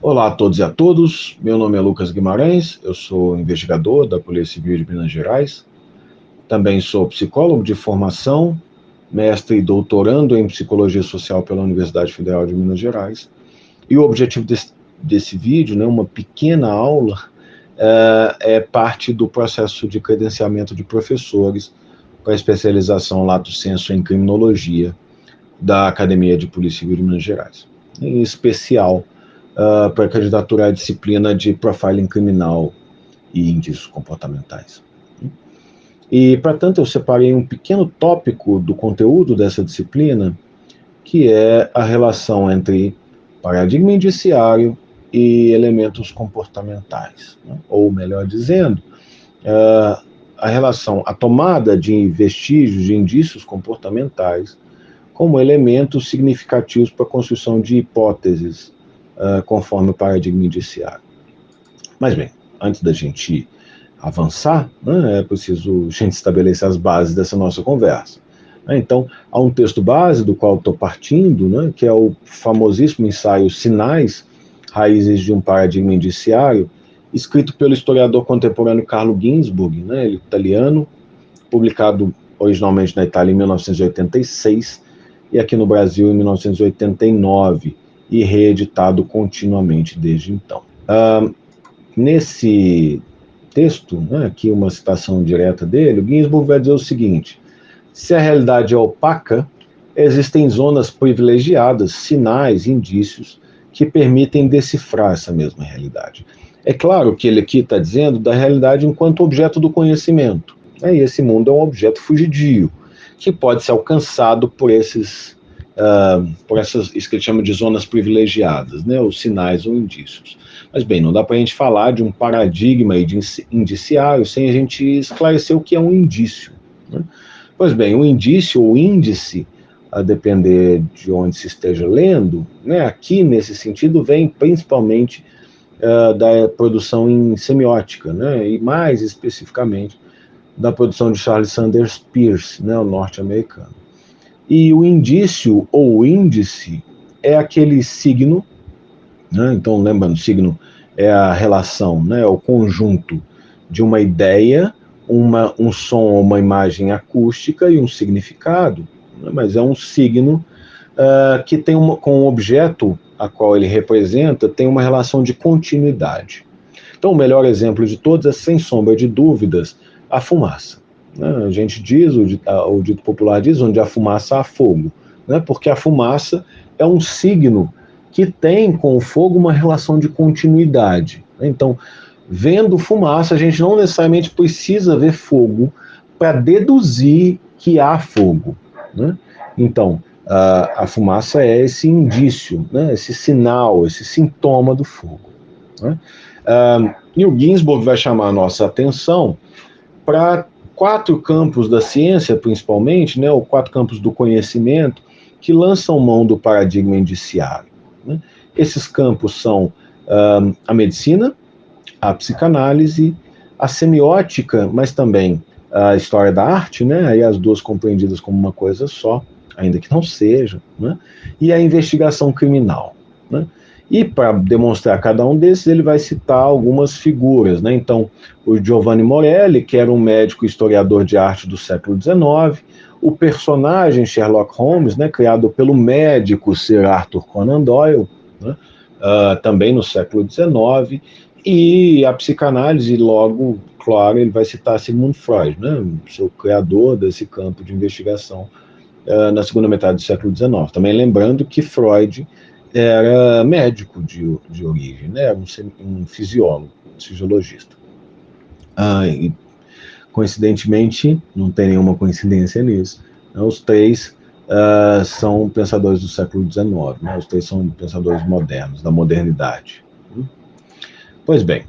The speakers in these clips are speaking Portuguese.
Olá a todos e a todos, meu nome é Lucas Guimarães, eu sou investigador da Polícia Civil de Minas Gerais, também sou psicólogo de formação, mestre e doutorando em Psicologia Social pela Universidade Federal de Minas Gerais, e o objetivo desse vídeo, né, uma pequena aula, é parte do processo de credenciamento de professores para a especialização Lato Sensu em Criminologia da Academia de Polícia Civil de Minas Gerais, em especial para a candidatura à disciplina de Profiling Criminal e Indícios Comportamentais. E, para tanto, eu separei um pequeno tópico do conteúdo dessa disciplina, que é a relação entre paradigma indiciário e elementos comportamentais, né? Ou, melhor dizendo, a relação, a tomada de vestígios, de indícios comportamentais, como elementos significativos para a construção de hipóteses, conforme o paradigma indiciário. Mas bem, antes da gente avançar, né, é preciso a gente estabelecer as bases dessa nossa conversa. Então, há um texto base do qual estou partindo, né, que é o famosíssimo ensaio Sinais, Raízes de um Paradigma Indiciário, escrito pelo historiador contemporâneo Carlo Ginzburg, né, ele é italiano, publicado originalmente na Itália em 1986 e aqui no Brasil em 1989, e reeditado continuamente desde então. Nesse texto, né, aqui uma citação direta dele, o Ginzburg vai dizer o seguinte: se a realidade é opaca, existem zonas privilegiadas, sinais, indícios, que permitem decifrar essa mesma realidade. É claro que ele aqui está dizendo da realidade enquanto objeto do conhecimento, né, e esse mundo é um objeto fugidio, que pode ser alcançado por essas, isso que ele chama de zonas privilegiadas, né, os sinais ou indícios. Mas bem, não dá para a gente falar de um paradigma indiciário sem a gente esclarecer o que é um indício, né? Pois bem, o indício ou índice, a depender de onde se esteja lendo, né, aqui nesse sentido vem principalmente da produção em semiótica, né, e mais especificamente da produção de Charles Sanders Peirce, né, o norte-americano. E o indício ou índice é aquele signo, né, então lembrando, signo é a relação, né, o conjunto de uma ideia, um som ou uma imagem acústica e um significado, né, mas é um signo que tem com o objeto a qual ele representa, tem uma relação de continuidade. Então o melhor exemplo de todos é, sem sombra de dúvidas, a fumaça. A gente diz, o dito popular diz, onde há fumaça há fogo, né? Porque a fumaça é um signo que tem com o fogo uma relação de continuidade. Então, vendo fumaça, a gente não necessariamente precisa ver fogo para deduzir que há fogo, né? Então, a fumaça é esse indício, né? Esse sinal, esse sintoma do fogo, né? E o Ginzburg vai chamar a nossa atenção para 4 campos da ciência, principalmente, né, ou 4 campos do conhecimento, que lançam mão do paradigma indiciário, né? Esses campos são a medicina, a psicanálise, a semiótica, mas também a história da arte, né, aí as duas compreendidas como uma coisa só, ainda que não seja, né, e a investigação criminal, né? E para demonstrar cada um desses, ele vai citar algumas figuras, né? Então, o Giovanni Morelli, que era um médico historiador de arte do século XIX, o personagem Sherlock Holmes, né, criado pelo médico Sir Arthur Conan Doyle, né, também no século XIX, e a psicanálise, logo, claro, ele vai citar Sigmund Freud, né, seu criador desse campo de investigação na segunda metade do século XIX. Também lembrando que Freud era médico de origem, né? Era um fisiólogo, um fisiologista. E, coincidentemente, não tem nenhuma coincidência nisso, né? Os 3 são pensadores do século XIX, né? Os 3 são pensadores modernos, da modernidade. Pois bem,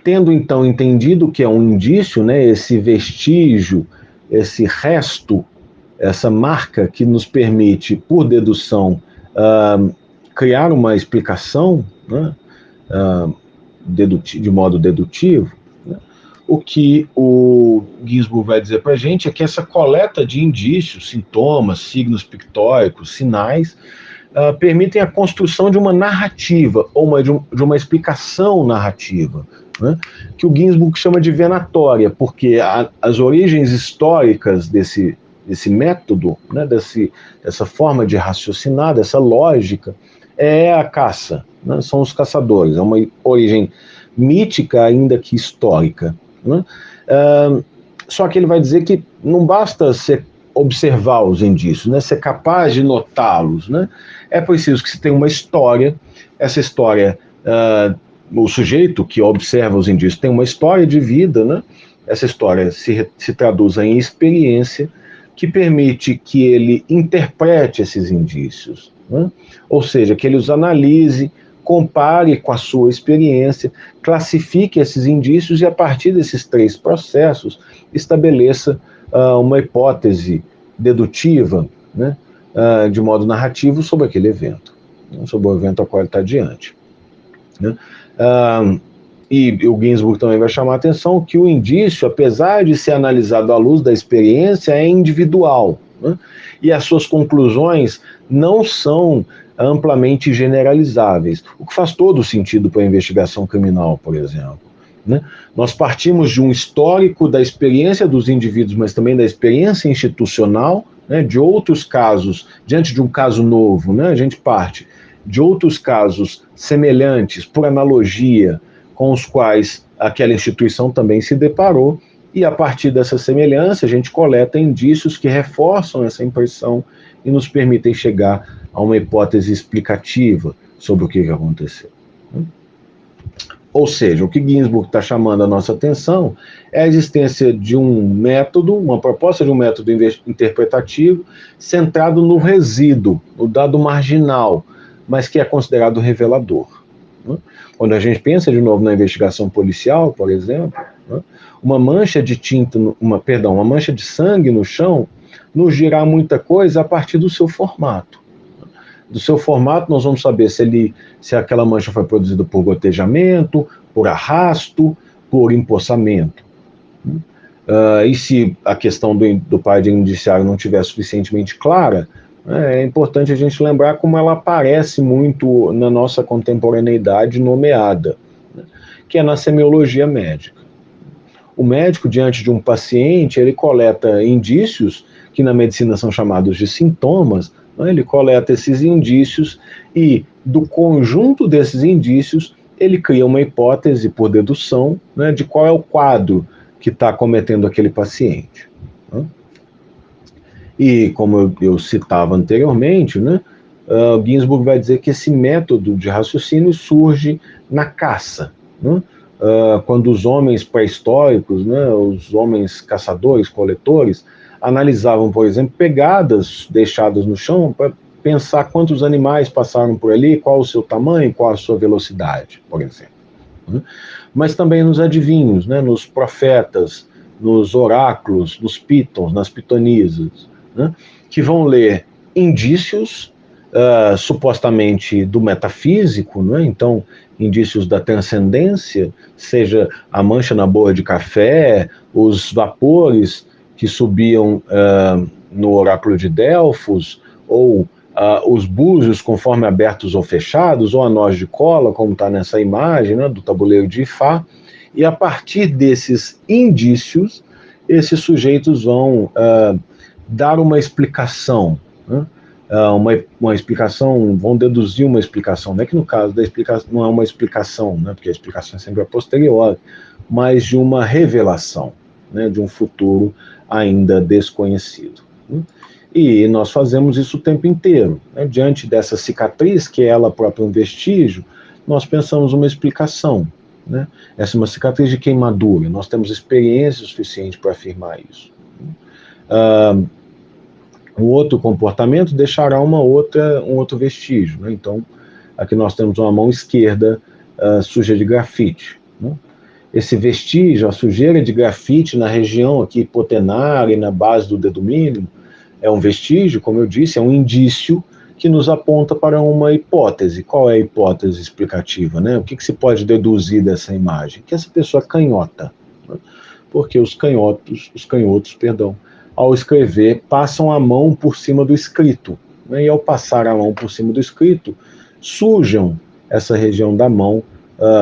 tendo então entendido o que é um indício, né? Esse vestígio, esse resto, essa marca que nos permite, por dedução, criar uma explicação, né, de modo dedutivo, né, o que o Ginzburg vai dizer para a gente é que essa coleta de indícios, sintomas, signos pictóricos, sinais, permitem a construção de uma narrativa, ou de uma explicação narrativa, né, que o Ginsburg chama de venatória, porque as origens históricas desse método, né, dessa forma de raciocinar, dessa lógica, é a caça, né, são os caçadores, é uma origem mítica, ainda que histórica. Né? Só que ele vai dizer que não basta observar os indícios, né, ser capaz de notá-los, né? É preciso que se tenha uma história, essa história, o sujeito que observa os indícios tem uma história de vida, né? Essa história se traduza em experiência, que permite que ele interprete esses indícios, né? Ou seja, que ele os analise, compare com a sua experiência, classifique esses indícios e, a partir desses 3 processos, estabeleça uma hipótese dedutiva, né, de modo narrativo sobre aquele evento, né, sobre o evento ao qual ele está diante. Né. E o Ginsburg também vai chamar a atenção que o indício, apesar de ser analisado à luz da experiência, é individual, né, e as suas conclusões não são amplamente generalizáveis, o que faz todo sentido para a investigação criminal, por exemplo. Né? Nós partimos de um histórico da experiência dos indivíduos, mas também da experiência institucional, né, de outros casos, diante de um caso novo, né, a gente parte de outros casos semelhantes, por analogia, com os quais aquela instituição também se deparou, e a partir dessa semelhança a gente coleta indícios que reforçam essa impressão e nos permitem chegar a uma hipótese explicativa sobre o que aconteceu. Ou seja, o que Ginsburg está chamando a nossa atenção é a existência de um método, uma proposta de um método interpretativo centrado no resíduo, no dado marginal, mas que é considerado revelador. Quando a gente pensa de novo na investigação policial, por exemplo, uma mancha de tinta, uma mancha de sangue no chão nos dirá muita coisa a partir do seu formato. Do seu formato, nós vamos saber se aquela mancha foi produzida por gotejamento, por arrasto, por empossamento. E se a questão do paradigma indiciário não estiver suficientemente clara, é importante a gente lembrar como ela aparece muito na nossa contemporaneidade nomeada, né, que é na semiologia médica. O médico, diante de um paciente, ele coleta indícios, que na medicina são chamados de sintomas, né, ele coleta esses indícios e, do conjunto desses indícios, ele cria uma hipótese por dedução, né, de qual é o quadro que está acometendo aquele paciente. Né? E, como eu citava anteriormente, né, Ginsburg vai dizer que esse método de raciocínio surge na caça, né? Quando os homens pré-históricos, né, os homens caçadores, coletores, analisavam, por exemplo, pegadas deixadas no chão para pensar quantos animais passaram por ali, qual o seu tamanho, qual a sua velocidade, por exemplo. Né? Mas também nos adivinhos, né, nos profetas, nos oráculos, nos pitons, nas pitonisas, né, que vão ler indícios supostamente do metafísico, né, então indícios da transcendência, seja a mancha na borra de café, os vapores que subiam no oráculo de Delfos, ou os búzios conforme abertos ou fechados, ou a noz de cola, como está nessa imagem, né, do tabuleiro de Ifá, e a partir desses indícios, esses sujeitos vão dar uma explicação, né, uma explicação, vão deduzir uma explicação, não é que no caso da explicação não é uma explicação, né, porque a explicação é sempre a posteriori, mas de uma revelação, né, de um futuro ainda desconhecido. Né? E nós fazemos isso o tempo inteiro. Né? Diante dessa cicatriz, que é ela própria um vestígio, nós pensamos uma explicação. Né? Essa é uma cicatriz de queimadura, nós temos experiência suficiente para afirmar isso. Um outro comportamento deixará um outro vestígio. Né? Então, aqui nós temos uma mão esquerda suja de grafite. Né? Esse vestígio, a sujeira de grafite na região aqui hipotenária e na base do dedo mínimo, é um vestígio, como eu disse, é um indício que nos aponta para uma hipótese. Qual é a hipótese explicativa? Né? O que se pode deduzir dessa imagem? Que essa pessoa é canhota. Né? Porque os canhotos, ao escrever, passam a mão por cima do escrito. né? E ao passar a mão por cima do escrito, sujam essa região da mão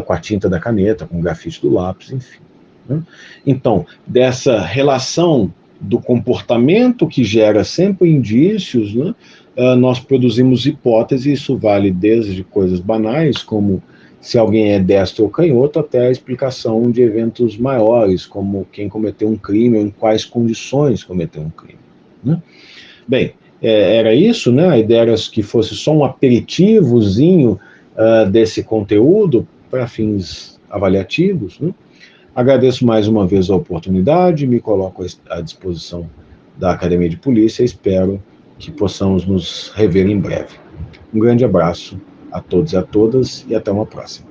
com a tinta da caneta, com o grafite do lápis, enfim. Né? Então, dessa relação do comportamento que gera sempre indícios, né? Nós produzimos hipóteses, isso vale desde coisas banais, como se alguém é destro ou canhoto, até a explicação de eventos maiores, como quem cometeu um crime ou em quais condições cometeu um crime. Né? Bem, era isso, né? A ideia era que fosse só um aperitivozinho desse conteúdo para fins avaliativos. Né? Agradeço mais uma vez a oportunidade, me coloco à disposição da Academia de Polícia e espero que possamos nos rever em breve. Um grande abraço a todos e a todas e até uma próxima.